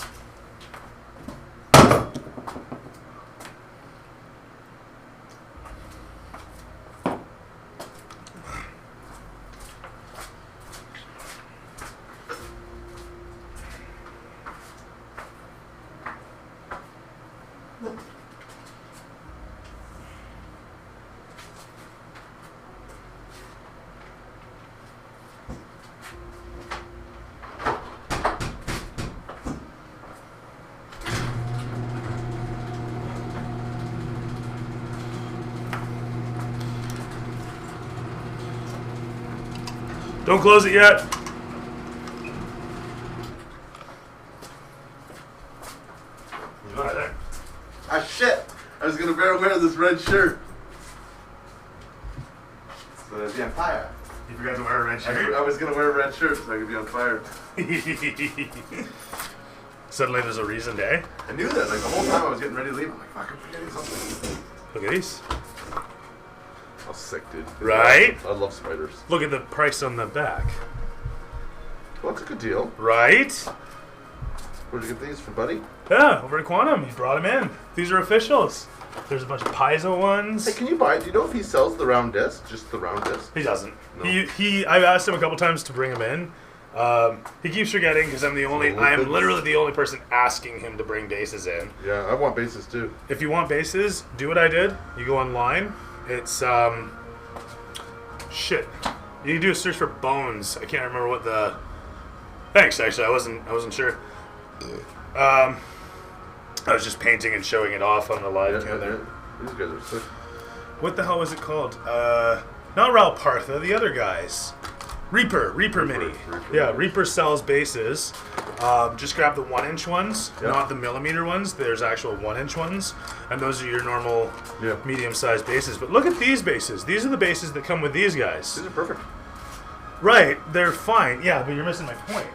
Don't close it yet. Right there. Ah, shit! I was gonna wear this red shirt. So I'd be on fire. You forgot to wear a red shirt? I was gonna wear a red shirt so I could be on fire. Suddenly there's a reason to, eh? I knew that. Like the whole time I was getting ready to leave, I'm like, fuck, I'm forgetting something. Look at these. How sick, dude. Right? I love spiders. Look at the price on the back. Well, that's a good deal. Right? Where'd you get these from, buddy? Yeah, over at Quantum. He brought them in. These are officials. There's a bunch of Paizo ones. Hey, can you buy it? Do you know if he sells the round disc? Just the round disc? He doesn't. No. I've asked him a couple times to bring them in. He keeps forgetting because I am literally the only person asking him to bring bases in. Yeah, I want bases too. If you want bases, do what I did. You go online. It's shit. You can do a search for bones. I can't remember what the. Thanks. Actually, I wasn't sure. I was just painting and showing it off on the live cam there. These guys are sick. What the hell was it called? Not Ralpartha, the other guys. Reaper Mini. Yeah, Reaper sells bases. Just grab the 1-inch ones, not the millimeter ones. There's actual 1-inch ones, and those are your normal medium-sized bases. But look at these bases. These are the bases that come with these guys. These are perfect. Right, they're fine. Yeah, but you're missing my point.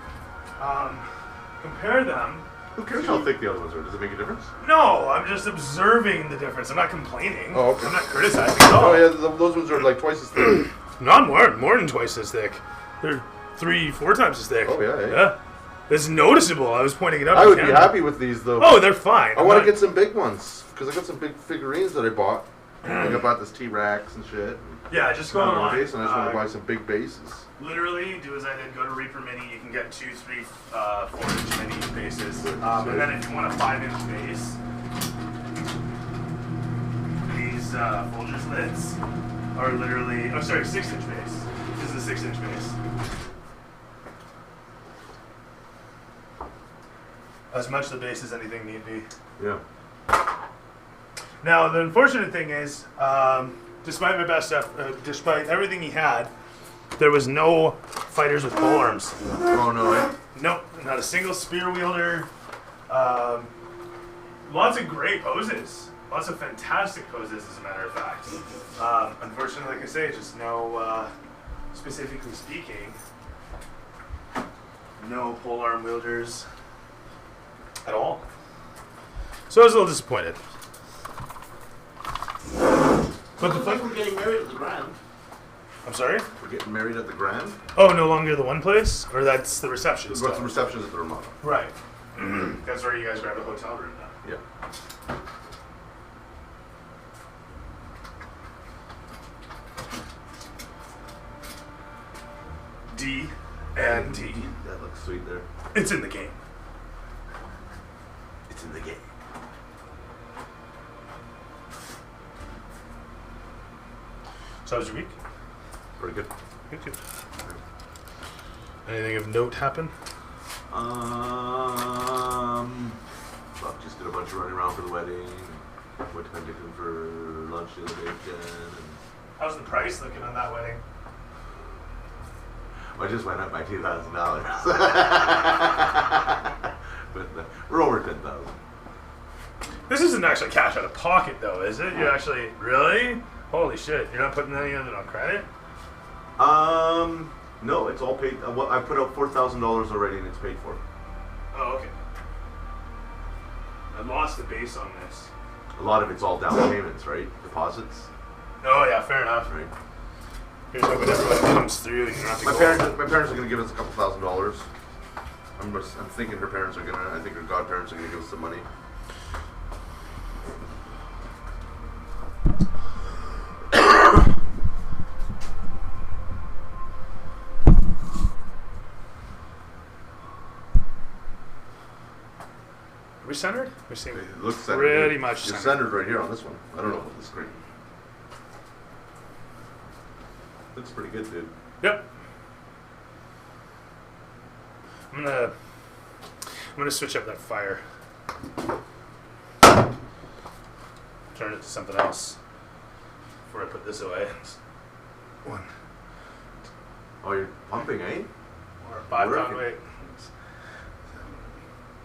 Compare them. Who cares how thick the other ones are? Does it make a difference? No, I'm just observing the difference. I'm not complaining. Oh, okay. I'm not criticizing at all. Oh yeah, those ones are like twice as thick. Not more than twice as thick. They're 3-4 times as thick. Oh yeah. Yeah. It's noticeable. I was pointing it out. I would be happy with these though. Oh, they're fine. I want to get some big ones because I got some big figurines that I bought. Like I bought this T-Rex and shit. Yeah, just go online. And I just want to buy some big bases. Literally, do as I did. Go to Reaper Mini. You can get 2, 3, 4-inch mini bases. And then if you want a 5-inch base, these Folgers lids are literally. Oh, sorry, 6-inch base. This is a 6-inch base. As much the base as anything need be. Yeah. Now, the unfortunate thing is, despite my best effort, despite everything he had, there was no fighters with pole arms. Oh no, eh? Nope, not a single spear wielder. Lots of great poses. Lots of fantastic poses, as a matter of fact. Unfortunately, like I say, just no, specifically speaking, no pole arm wielders at all. So I was a little disappointed. But the We're getting married at the Grand. I'm sorry? We're getting married at the Grand. Oh, no longer the one place? Or that's the reception What's stuff? the receptions at the Ramada? Right. That's where you guys grab a hotel room now. Yeah. D and D. That looks sweet there. It's in the game. It's in the game. So how was your week? Pretty good. Good. Anything of note happen? Well, just did a bunch of running around for the wedding. Went to Huntington for lunch the other day again. How's the price looking on that wedding? I just went up by $2,000. But we're over 10,000. This isn't actually cash out of pocket, though, is it? You actually really? Holy shit! You're not putting any of it on credit? No, it's all paid. Well, I put out $4,000 already, and it's paid for. Oh, okay. I lost the base on this. A lot of it's all down payments, right? Deposits, Oh yeah, fair enough. right? Here's hoping everyone comes through and you don't have to My go. parents are gonna give us a couple $1,000. I'm thinking her parents are gonna. I think her godparents are gonna give us some money. Are we centered? We seem It looks centered. pretty much You're centered. centered right here on this one. I don't know about the screen. Looks pretty good, dude. Yep. I'm gonna switch up that fire. Turn it to something else before I put this away. One Oh, you're pumping, eh? or 5 pound Working. weight.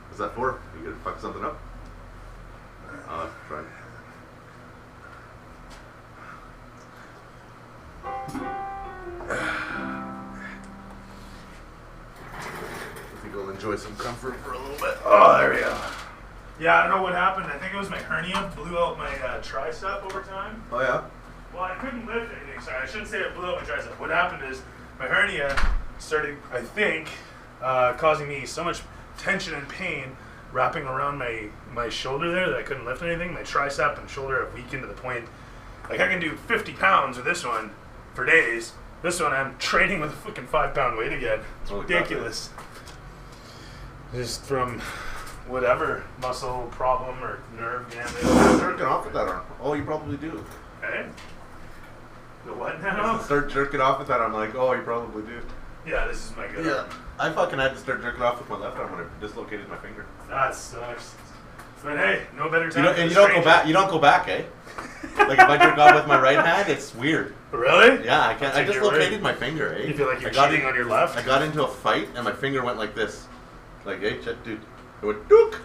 What's that for? You gonna fuck something up? Try. I think I'll enjoy some comfort for a little bit. Oh, there we go. Yeah, I don't know what happened. I think it was my hernia blew out my tricep over time. Oh yeah? Well, I couldn't lift anything. Sorry, I shouldn't say it blew out my tricep. What happened is my hernia started, I think, causing me so much tension and pain wrapping around my shoulder there that I couldn't lift anything. My tricep and shoulder have weakened to the point, like I can do 50 pounds with this one for days. This one I'm training with a fucking 5 pound weight again. It's Holy ridiculous. Just from whatever muscle problem or nerve damage. Jerking off with that arm. Oh, you probably do. Okay. The what now? Start jerking off with that arm. Like, oh, you probably do. Yeah, this is my good Yeah. arm. I fucking had to start jerking off with my left arm when I dislocated my finger. That sucks. But hey, no better You time. don't, for and the you don't go stranger. back. You don't go back, eh? Like if I jerk off with my right hand, it's weird. Really? Yeah, I can't. I just You're located right. my finger. Eh? You feel like you're I got cheating on your left? I got into a fight and my finger went like this. Like, hey, dude. It went dook.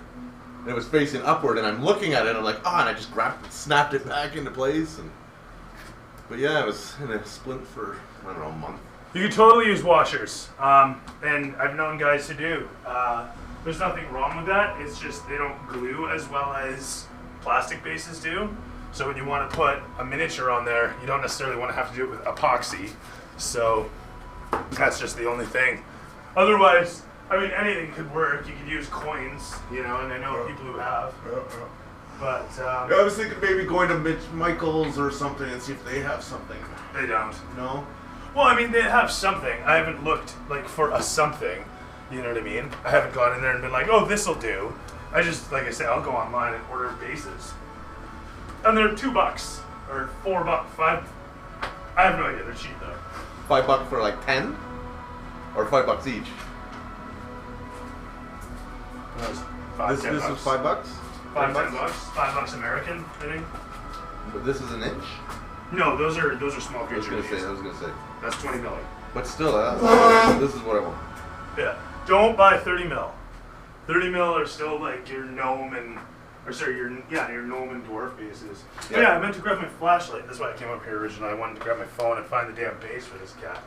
And it was facing upward and I'm looking at it and I'm like, and I just grabbed it, snapped it back into place. But yeah, it was in a splint for, I don't know, a month. You can totally use washers. And I've known guys who do. There's nothing wrong with that. It's just they don't glue as well as plastic bases do. So when you want to put a miniature on there, you don't necessarily want to have to do it with epoxy. So that's just the only thing. Otherwise, I mean, anything could work. You could use coins, and I know people who have. But I was thinking maybe going to Mitch Michaels or something and see if they have something. they don't. No? Well, I mean, they have something. I haven't looked for a something. You know what I mean? I haven't gone in there and been like, oh, this'll do. I just, like I said, I'll go online and order bases. And they're $2 or $4, $5. I have no idea. They're cheap though. $5 for like 10? Or $5 each? That was $5, This $10. was $5? $5, $10. $5 American, I think. But this is an inch? No, those are small I was creature gonna bases. say. That's 20 milli. But still, this is what I want. Yeah. Don't buy 30 mil. 30 mil are still like your gnome and, your gnome and dwarf bases. Yeah. Yeah, I meant to grab my flashlight. That's why I came up here originally. I wanted to grab my phone and find the damn base for this cat.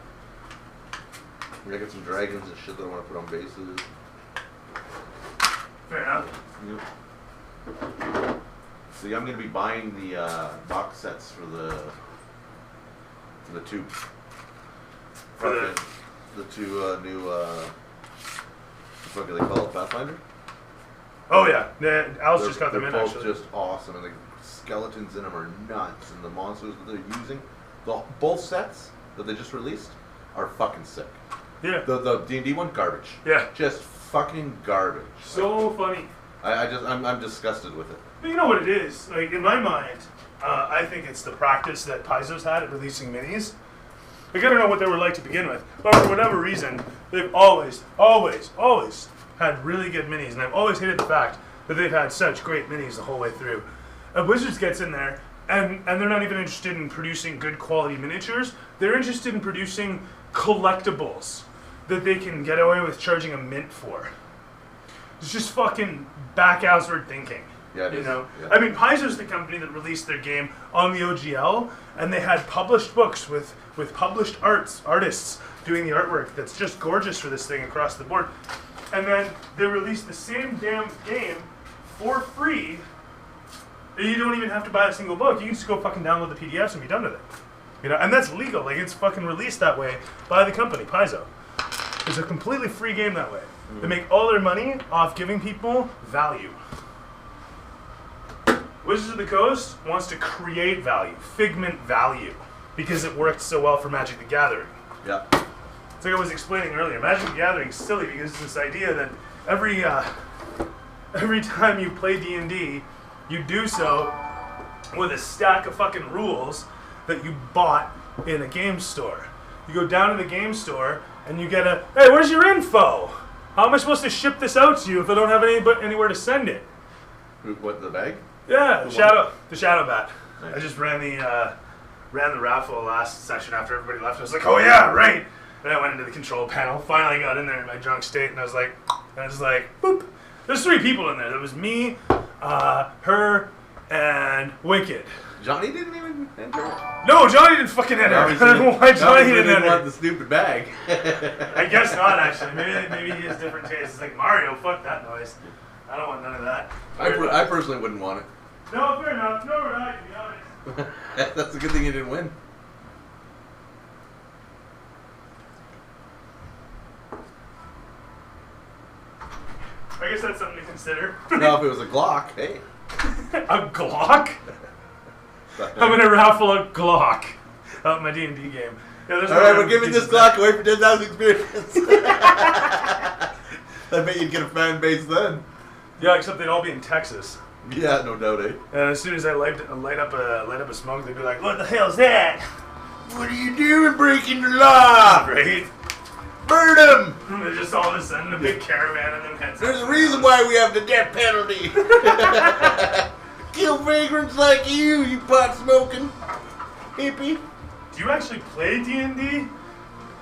I got some dragons and shit that I want to put on bases. Fair enough. Yep. See, I'm gonna be buying the box sets for the two. For the two new what do they call it, Pathfinder? Oh yeah, Al's just got them they're in both actually. just awesome, and the skeletons in them are nuts, and the monsters that they're using, both sets that they just released are fucking sick. Yeah. The D&D one, garbage. Yeah. Just fucking garbage. So funny. I'm disgusted with it. But you know what it is? Like in my mind, I think it's the practice that Paizo's had at releasing minis. Like I don't know what they were like to begin with, but for whatever reason, they've always had really good minis, and I've always hated the fact that they've had such great minis the whole way through. Wizards gets in there, and they're not even interested in producing good quality miniatures. They're interested in producing collectibles that they can get away with charging a mint for. It's just fucking back-assward thinking. Yeah, it you is. know? Yeah. I mean, Paizo's the company that released their game on the OGL, and they had published books with published artists doing the artwork that's just gorgeous for this thing across the board. And then they released the same damn game for free. You don't even have to buy a single book. You can just go fucking download the PDFs and be done with it. You know, and that's legal. Like, it's fucking released that way by the company, Paizo. It's a completely free game that way. They make all their money off giving people value. Wizards of the Coast wants to create value, figment value, because it worked so well for Magic the Gathering. Yeah. It's like I was explaining earlier. Magic the Gathering is silly because it's this idea that every time you play D&D, you do so with a stack of fucking rules that you bought in a game store. You go down to the game store and you get a, hey, where's your info? How am I supposed to ship this out to you if I don't have anywhere to send it? What, the bag? Yeah, the shadow bat. Nice. I just ran the raffle last session after everybody left. I was like, oh yeah, right. And I went into the control panel. Finally got in there in my drunk state, and I was like, boop. There's 3 people in there. There was me, her, and Wicked. Johnny didn't even enter it. No, Johnny didn't fucking enter. I don't know why Johnny didn't want enter. the stupid bag. I guess not, actually. Maybe he has different tastes. It's like, Mario, fuck that noise. I don't want none of that. I personally wouldn't want it. No, fair enough. No, we're not, to be honest. That's a good thing you didn't win. I guess that's something to consider. Now, if it was a Glock, hey. A Glock? I'm gonna raffle a Glock out my D&D game. Yeah, there's Alright, we're giving this Glock away for 10,000 experience. I bet you'd get a fan base then. Yeah, except they'd all be in Texas. Yeah, no doubt, eh? And as soon as I light up a smoke, they'd be like, "What the hell's that?" What are you doing breaking the law? Right? Burn him! And they're just all of a sudden a big caravan of them heads. There's a reason why we have the death penalty. kill vagrants like you pot smoking hippie. Do you actually play D&D?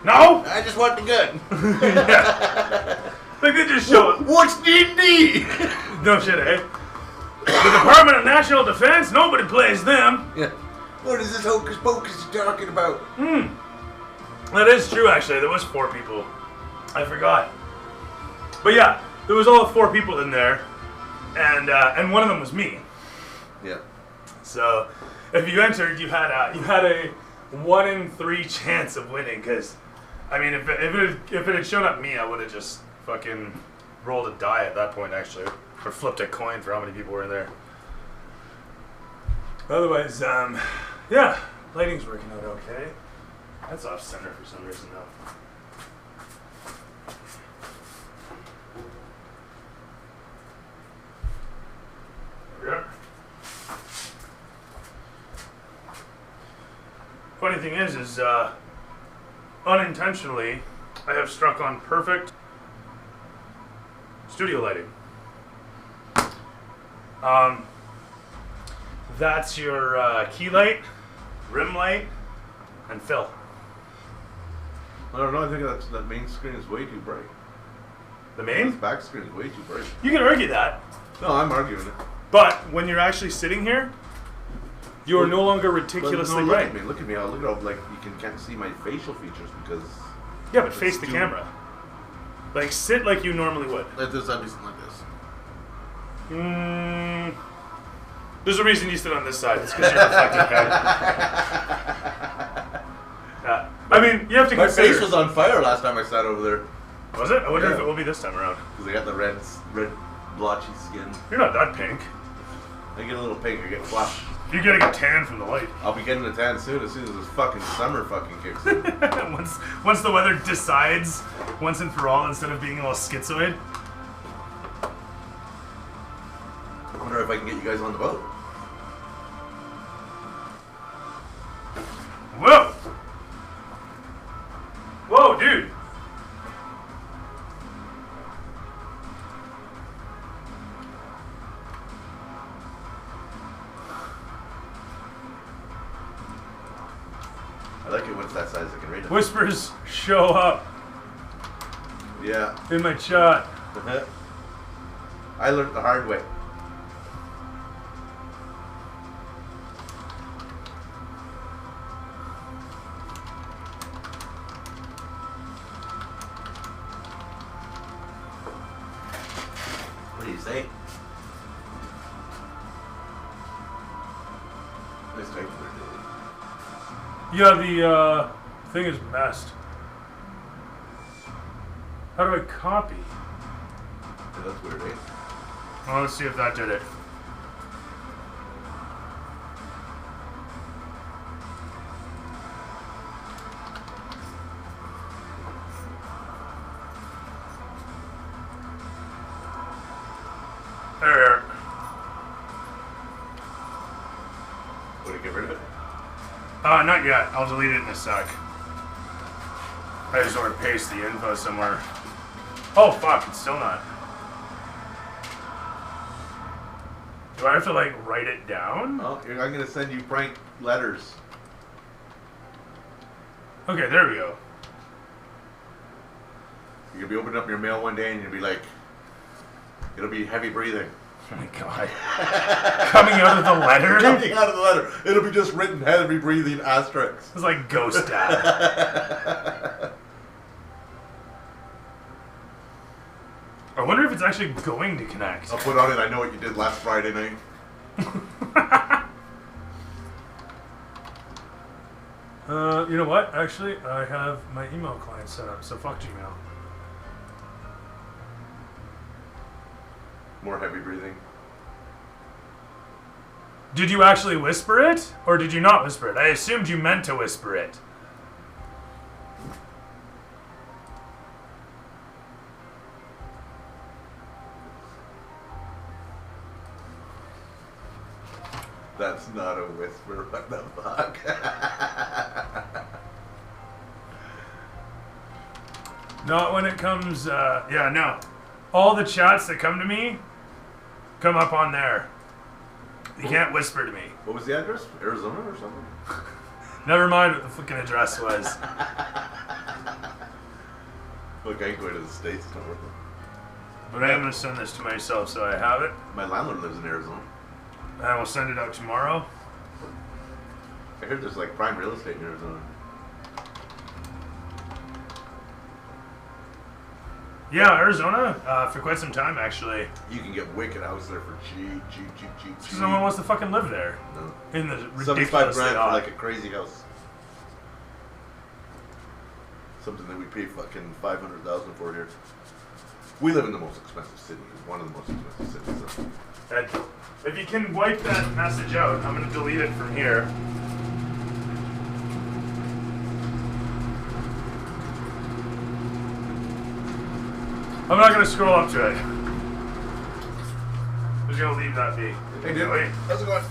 No? I just want the gun. Yeah. Like they just show up. What's D&D? No shit, eh? The Department of National Defense? Nobody plays them. Yeah. What is this hocus pocus you're talking about? That is true, actually. There was 4 people. I forgot. But yeah, there was all 4 people in there, and one of them was me. Yeah. So, if you entered, you had a 1 in 3 chance of winning. Because, I mean, if it had shown up me, I would have just fucking rolled a die at that point, actually, or flipped a coin for how many people were in there. Otherwise, yeah, lighting's working out okay. That's off center for some reason, though. There we are. Funny thing is unintentionally, I have struck on perfect studio lighting. That's your key light, rim light, and fill. I don't know. I think that main screen is way too bright. The This main? back screen is way too bright. You can argue that, No, I'm arguing it. but when you're actually sitting here, you are no longer ridiculously look bright. at me. Look at me. Look at how like you can't see my facial features because. Yeah, but face the too- camera. Like, sit like you normally would. Like this, I'd be something like this. There's a reason you sit on this side. It's because you're reflecting back. Yeah. I mean, you have to My consider. face was on fire last time I sat over there. Was it? I wonder if Yeah. it will be this time around. Because I got the red blotchy skin. You're not that pink. I get a little pink, I get flush. You're getting a tan from the light. I'll be getting a tan soon as this fucking summer fucking kicks in. once the weather decides once and for all, instead of being all schizoid. I wonder if I can get you guys on the boat. Whoa! Whoa, dude! I like it when it's that size I can read it. Whispers show up Yeah. in my chat. I learned the hard way. What do you say? Nice type for Yeah, the thing is messed. How do I copy? yeah, that's weird, eh? Well, let's see if that did it. There. Would it get rid of it? Not yet. I'll delete it in a sec. I just want to paste the info somewhere. Oh, fuck. It's still not. Do I have to, like, write it down? Oh, I'm gonna send you prank letters. Okay, there we go. You're gonna be opening up your mail one day and you'll be like, it'll be heavy breathing. Oh my god. Coming out of the letter? Coming out of the letter, it'll be just written heavy breathing asterisks. It's like Ghost Dad. I wonder if it's actually going to connect. I'll put on it, I know what you did last Friday night. You know what? Actually, I have my email client set up, so fuck Gmail. More heavy breathing. Did you actually whisper it? Or did you not whisper it? I assumed you meant to whisper it. That's not a whisper, what the fuck? Not when it comes, yeah, no. All the chats that come to me come up on there. You can't whisper to me. What was the address? Arizona or something? Never mind what the fucking address was. Look, I ain't going to the States. It's not worth it. But I am going to send this to myself so I have it. My landlord lives in Arizona. And I will send it out tomorrow. I heard there's like prime real estate in Arizona. Yeah, Arizona, for quite some time actually. You can get wicked house there for cheap. Because no one wants to fucking live there. No. In the 75 ridiculous grand for like a crazy house. Something that we pay fucking $500,000 for here. We live in the most expensive city. One of the most expensive cities. So. Ed, if you can wipe that message out, I'm going to delete it from here. I'm not going to scroll up to it. I'm just going to leave that be. Hey, dude. Wait. How's it going?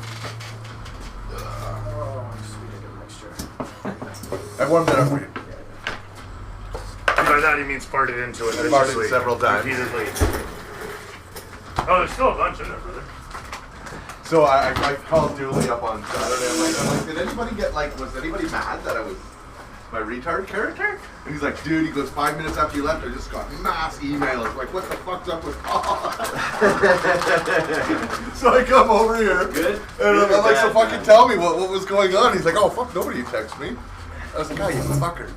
Oh, sweet, I got a mixture. I warmed it up for you. By that he means farted into it. I farted viciously, several times. repeatedly. Oh, there's still a bunch in there, brother. So I called Dooley up on Saturday. I'm like, did anybody get like, was anybody mad that I was my retard character? And he's like, dude, he goes, 5 minutes after you left, I just got mass emails. Like, what the fuck's up with Paul? So I come over here. Good. And I'm like, so fucking tell me what was going on. He's like, oh, fuck, nobody texted me. I was like, oh, you fucker.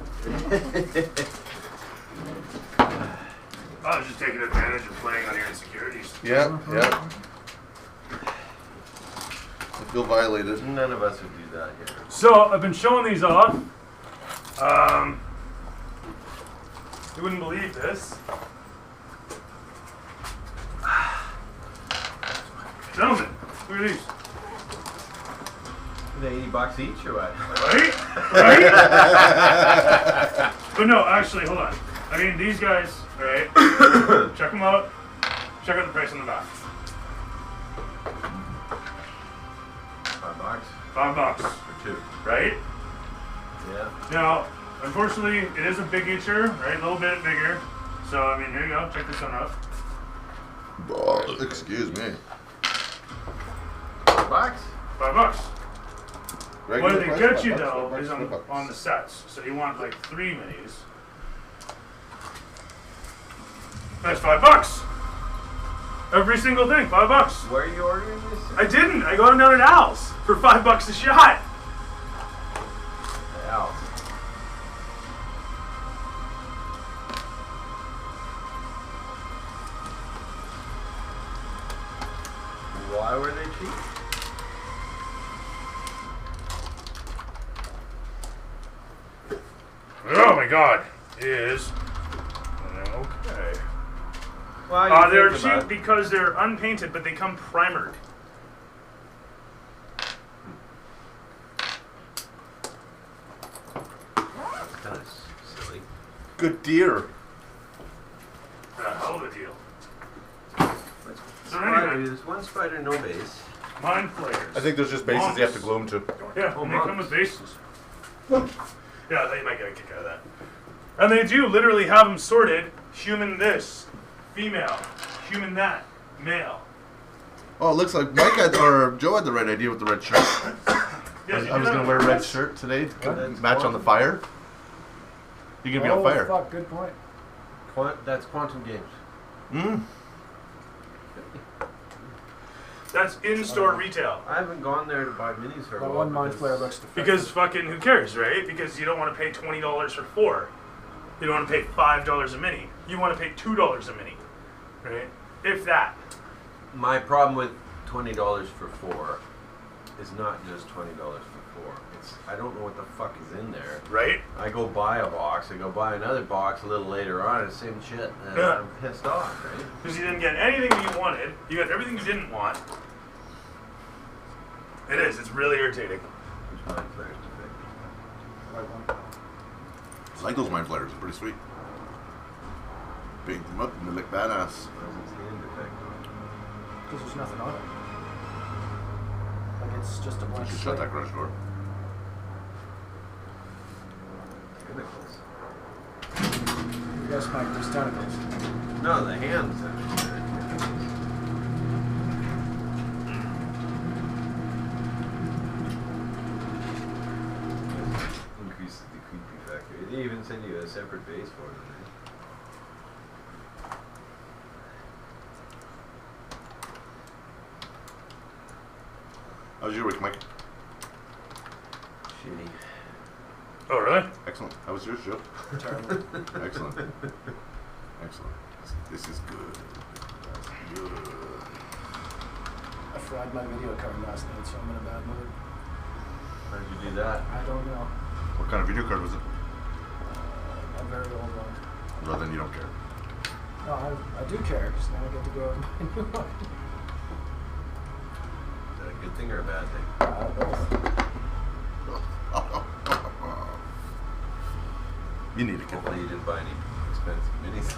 I was just taking advantage of playing on your insecurities. Yeah. I feel violated. None of us would do that here. So I've been showing these off. You wouldn't believe this. Gentlemen, look at these. Are they $80 each or what? Right? But no, actually, hold on. I mean, these guys, right? Check them out. Check out the price on the back. $5. $5 For two. right? Yeah. Now, unfortunately, it is a big eater, right? A little bit bigger. So, I mean, here you go. Check this one out. Oh, excuse me. $5? $5. What they price, get you $5, though $5, is on $5. the sets. So you want like 3 minis. That's $5. Every single thing, $5. Where are you ordering this? I didn't. I got them down at Al's for $5 a shot. Al. Why were they cheap? Oh my God, is okay. Well, They're cheap because they're unpainted, but they come primered. Kind of silly. Good deer. A hell of a deal. So Spider, anyway, there's one spider, no base. mind flayers. I think there's just bases you have to glue them to. Yeah, Oh, and they come monks. with bases. Yeah, I thought you might get a kick out of that. And they do literally have them sorted: human this, female, human that, male. Oh, it looks like Mike had, or Joe had the right idea with the red shirt. Yes, I was going to wear a red shirt today. That's Match on the fire. You're going to be on fire. Fuck, good point. That's Quantum Games. Mm. That's in-store retail. I haven't gone there to buy minis for a That while. one mind flare looks defective. Because fucking who cares, right? Because you don't want to pay $20 for 4. You don't want to pay $5 a mini. You want to pay $2 a mini, right? If that. My problem with $20 for 4 is not just $20 for 4. It's I don't know what the fuck is in there. Right? I go buy a box, I go buy another box a little later on, it's the same shit, and Yeah. I'm pissed off, right? Because you didn't get anything that you wanted. You got everything you didn't want. It is. It's really irritating. Which mind flares defective. Right one. I like those mind flares. They're pretty sweet. Paint them up and they look badass. Why is its hand defective? Because there's nothing on it. Like it's just a You blank should shut slate. that garage door. Tentacles. Yes, Mike, there's tentacles. No, the hands. separate base for them. How was your week, Mike? Shitty. Oh, really? Excellent. How was yours, Joe? Terrible. Excellent. Excellent. This is good. That's good. I fried my video card last night, so I'm in a bad mood. How did you do that? I don't know. What kind of video card was it? A very old one. Well, then you don't care. No, I do care, because now I get to go out and buy a new one. Is that a good thing or a bad thing? Both. You need a kid. Hopefully you didn't buy any expensive minis.